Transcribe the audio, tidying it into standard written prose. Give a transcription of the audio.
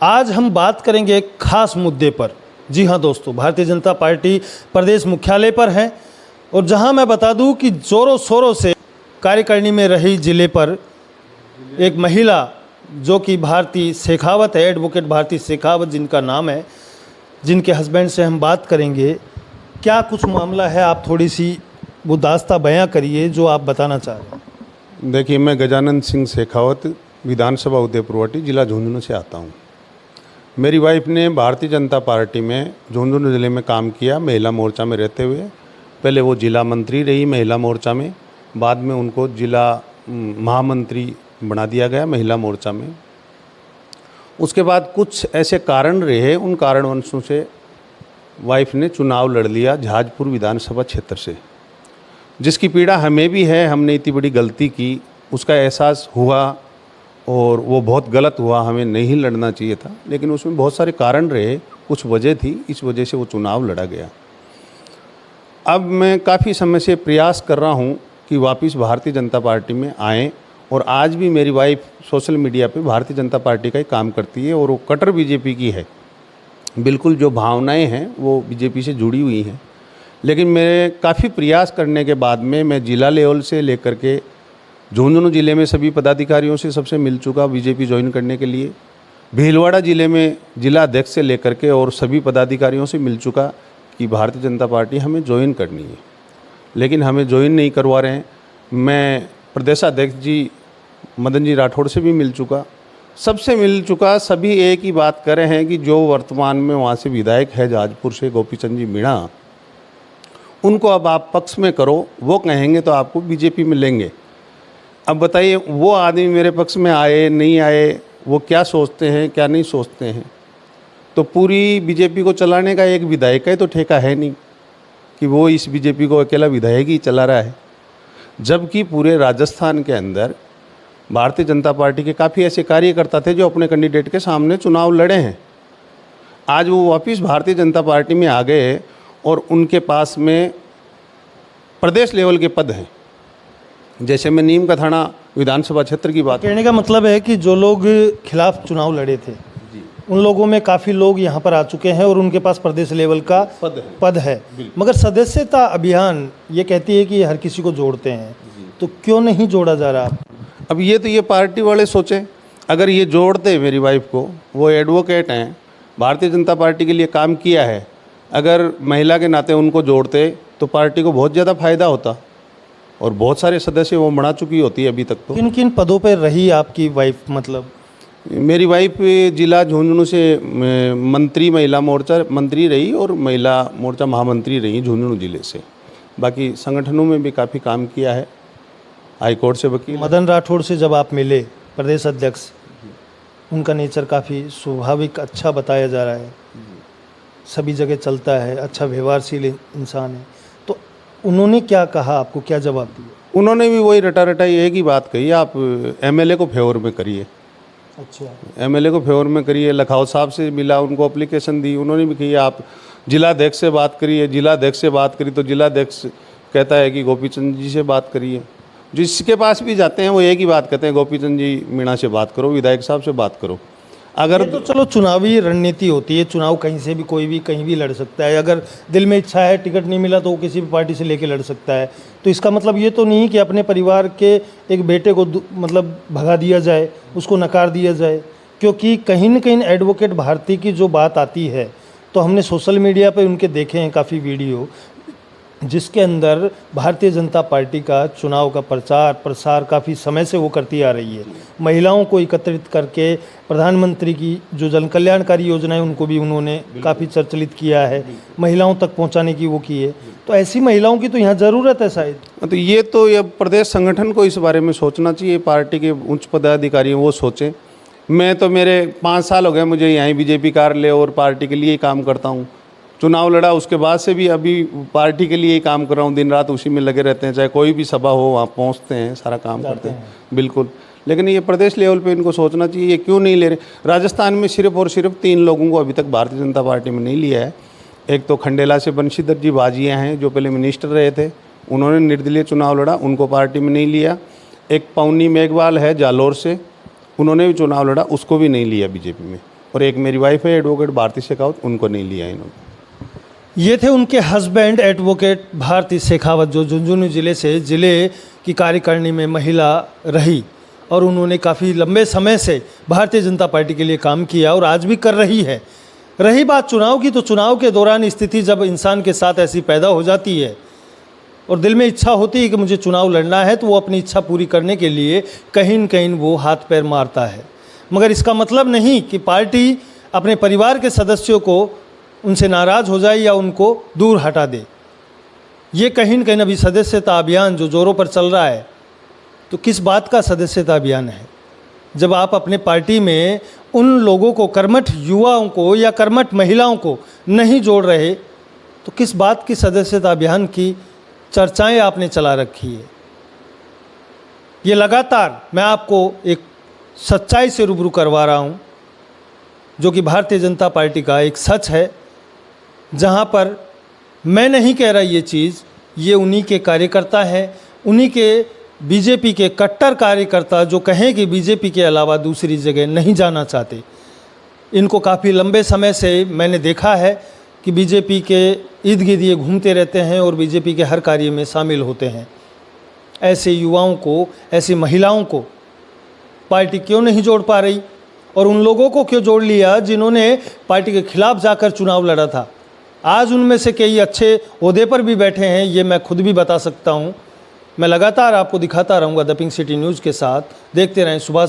आज हम बात करेंगे एक खास मुद्दे पर। जी हाँ दोस्तों, भारतीय जनता पार्टी प्रदेश मुख्यालय पर है और जहां मैं बता दूं कि ज़ोरों शोरों से कार्यकारिणी में रही जिले पर एक महिला जो कि भारती शेखावत है, एडवोकेट भारती शेखावत जिनका नाम है, जिनके हस्बैंड से हम बात करेंगे। क्या कुछ मामला है, आप थोड़ी सी वो दास्ता बयां करिए जो आप बताना चाह रहे हैं। देखिए, मैं गजानंद सिंह शेखावत विधानसभा उदयपुरवाटी जिला झुंझुनू से आता हूँ। मेरी वाइफ ने भारतीय जनता पार्टी में झुंझुनू जिले में काम किया, महिला मोर्चा में रहते हुए। पहले वो जिला मंत्री रही महिला मोर्चा में, बाद में उनको जिला महामंत्री बना दिया गया महिला मोर्चा में। उसके बाद कुछ ऐसे कारण रहे, उन कारणवशों से वाइफ ने चुनाव लड़ लिया झाजपुर विधानसभा क्षेत्र से, जिसकी पीड़ा हमें भी है। हमने इतनी बड़ी गलती की, उसका एहसास हुआ और वो बहुत गलत हुआ, हमें नहीं लड़ना चाहिए था। लेकिन उसमें बहुत सारे कारण रहे, कुछ वजह थी, इस वजह से वो चुनाव लड़ा गया। अब मैं काफ़ी समय से प्रयास कर रहा हूँ कि वापस भारतीय जनता पार्टी में आएँ, और आज भी मेरी वाइफ सोशल मीडिया पे भारतीय जनता पार्टी का ही काम करती है और वो कट्टर बीजेपी की है। बिल्कुल जो भावनाएं हैं वो बीजेपी से जुड़ी हुई हैं। लेकिन मेरे काफ़ी प्रयास करने के बाद में मैं जिला लेवल से लेकर के झुंझुनू जिले में सभी पदाधिकारियों से सबसे मिल चुका बीजेपी ज्वाइन करने के लिए। भीलवाड़ा जिले में जिला अध्यक्ष से लेकर के और सभी पदाधिकारियों से मिल चुका कि भारतीय जनता पार्टी हमें ज्वाइन करनी है, लेकिन हमें ज्वाइन नहीं करवा रहे हैं। मैं प्रदेशाध्यक्ष जी मदन जी राठौड़ से भी मिल चुका, सबसे मिल चुका। सभी एक ही बात कर रहे हैं कि जो वर्तमान में वहाँ से विधायक है जाजपुर से गोपीचंद जी मीणा, उनको अब आप पक्ष में करो, वो कहेंगे तो आपको बीजेपी में लेंगे। अब बताइए, वो आदमी मेरे पक्ष में आए नहीं आए, वो क्या सोचते हैं क्या नहीं सोचते हैं। तो पूरी बीजेपी को चलाने का एक विधायक का तो ठेका है नहीं कि वो इस बीजेपी को अकेला विधायक ही चला रहा है, जबकि पूरे राजस्थान के अंदर भारतीय जनता पार्टी के काफ़ी ऐसे कार्यकर्ता थे जो अपने कैंडिडेट के सामने चुनाव लड़े हैं। आज वो वापस भारतीय जनता पार्टी में आ गए और उनके पास में प्रदेश लेवल के पद हैं। जैसे मैं नीम का थाना विधानसभा क्षेत्र की बात, कहने का मतलब है कि जो लोग खिलाफ चुनाव लड़े थे उन लोगों में काफ़ी लोग यहाँ पर आ चुके हैं और उनके पास प्रदेश लेवल का पद है। मगर सदस्यता अभियान ये कहती है कि हर किसी को जोड़ते हैं, तो क्यों नहीं जोड़ा जा रहा? अब ये पार्टी वाले सोचें, अगर ये जोड़ते मेरी वाइफ को, वो एडवोकेट हैं, भारतीय जनता पार्टी के लिए काम किया है, अगर महिला के नाते उनको जोड़ते तो पार्टी को बहुत ज़्यादा फायदा होता और बहुत सारे सदस्य वो बना चुकी होती है अभी तक। तो किन किन पदों पर रही आपकी वाइफ? मतलब मेरी वाइफ जिला झुंझुनू से मंत्री महिला मोर्चा मंत्री रही और महिला मोर्चा महामंत्री रही झुंझुनू जिले से। बाकी संगठनों में भी काफ़ी काम किया है, हाईकोर्ट से वकील। मदन राठौड़ से जब आप मिले प्रदेश अध्यक्ष, उनका नेचर काफ़ी स्वाभाविक अच्छा बताया जा रहा है, सभी जगह चलता है, अच्छा व्यवहारशील इंसान है, तो उन्होंने क्या कहा आपको, क्या जवाब दिया? उन्होंने भी वही रटा रटाई एक ही बात कही, आप एमएलए को फेवर में करिए। अच्छा, एमएलए को फेवर में करिए। लखाओ साहब से मिला, उनको एप्लीकेशन दी, उन्होंने भी कही आप जिलाध्यक्ष से बात करिए। जिलाध्यक्ष से बात करी तो जिलाध्यक्ष कहता है कि गोपीचंद जी से बात करिए। जिसके पास भी जाते हैं वो एक ही बात कहते हैं, गोपीचंद जी मीणा से बात करो, विधायक साहब से बात करो। अगर तो चलो चुनावी रणनीति होती है, चुनाव कहीं से भी कोई भी कहीं भी लड़ सकता है। अगर दिल में इच्छा है, टिकट नहीं मिला तो वो किसी भी पार्टी से लेके लड़ सकता है। तो इसका मतलब ये तो नहीं कि अपने परिवार के एक बेटे को मतलब भगा दिया जाए, उसको नकार दिया जाए। क्योंकि कहीं न कहीं एडवोकेट भारती की जो बात आती है, तो हमने सोशल मीडिया पर उनके देखे हैं काफ़ी वीडियो, जिसके अंदर भारतीय जनता पार्टी का चुनाव का प्रचार प्रसार काफ़ी समय से वो करती आ रही है। महिलाओं को एकत्रित करके प्रधानमंत्री की जो जन कल्याणकारी योजनाएं उनको भी उन्होंने काफ़ी प्रचलित किया है, महिलाओं तक पहुंचाने की वो की है। तो ऐसी महिलाओं की तो यहाँ ज़रूरत है शायद। तो ये तो ये प्रदेश संगठन को इस बारे में सोचना चाहिए, पार्टी के उच्च पदाधिकारी वो सोचें। मैं तो मेरे 5 साल हो गए मुझे यहीं बीजेपी कार्यालय और पार्टी के लिए ही काम करता हूँ। चुनाव लड़ा उसके बाद से भी अभी पार्टी के लिए ही काम कर रहा हूँ, दिन रात उसी में लगे रहते हैं। चाहे कोई भी सभा हो वहाँ पहुँचते हैं, सारा काम करते हैं। बिल्कुल, लेकिन ये प्रदेश लेवल पे इनको सोचना चाहिए, ये क्यों नहीं ले रहे। राजस्थान में सिर्फ और सिर्फ 3 लोगों को अभी तक भारतीय जनता पार्टी में नहीं लिया है। एक तो खंडेला से बंशीधर जी बाजिया हैं, जो पहले मिनिस्टर रहे थे, उन्होंने निर्दलीय चुनाव लड़ा, उनको पार्टी में नहीं लिया। एक पवनी मेघवाल है जालोर से, उन्होंने भी चुनाव लड़ा, उसको भी नहीं लिया बीजेपी में। और एक मेरी वाइफ है एडवोकेट भारती शेखावत, उनको नहीं लिया इन्होंने। ये थे उनके हस्बैंड एडवोकेट भारती शेखावत, जो झुंझुनू ज़िले से ज़िले की कार्यकारिणी में महिला रही और उन्होंने काफ़ी लंबे समय से भारतीय जनता पार्टी के लिए काम किया और आज भी कर रही है। रही बात चुनाव की, तो चुनाव के दौरान स्थिति जब इंसान के साथ ऐसी पैदा हो जाती है और दिल में इच्छा होती है कि मुझे चुनाव लड़ना है, तो वो अपनी इच्छा पूरी करने के लिए कहीं न कहीं वो हाथ पैर मारता है। मगर इसका मतलब नहीं कि पार्टी अपने परिवार के सदस्यों को उनसे नाराज़ हो जाए या उनको दूर हटा दे। ये कहीं न कहीं अभी सदस्यता अभियान जो ज़ोरों पर चल रहा है, तो किस बात का सदस्यता अभियान है? जब आप अपने पार्टी में उन लोगों को, कर्मठ युवाओं को या कर्मठ महिलाओं को नहीं जोड़ रहे, तो किस बात की सदस्यता अभियान की चर्चाएं आपने चला रखी है? ये लगातार मैं आपको एक सच्चाई से रूबरू करवा रहा हूँ, जो कि भारतीय जनता पार्टी का एक सच है, जहाँ पर मैं नहीं कह रहा ये चीज़, ये उन्हीं के कार्यकर्ता हैं, उन्हीं के बीजेपी के कट्टर कार्यकर्ता जो कहें कि बीजेपी के अलावा दूसरी जगह नहीं जाना चाहते। इनको काफ़ी लंबे समय से मैंने देखा है कि बीजेपी के इर्द गिर्द ये घूमते रहते हैं और बीजेपी के हर कार्य में शामिल होते हैं। ऐसे युवाओं को, ऐसी महिलाओं को पार्टी क्यों नहीं जोड़ पा रही, और उन लोगों को क्यों जोड़ लिया जिन्होंने पार्टी के खिलाफ जाकर चुनाव लड़ा था? आज उनमें से कई अच्छे ओहदे पर भी बैठे हैं, ये मैं खुद भी बता सकता हूँ। मैं लगातार आपको दिखाता रहूँगा द पिंक सिटी न्यूज़ के साथ। देखते रहें सुभाष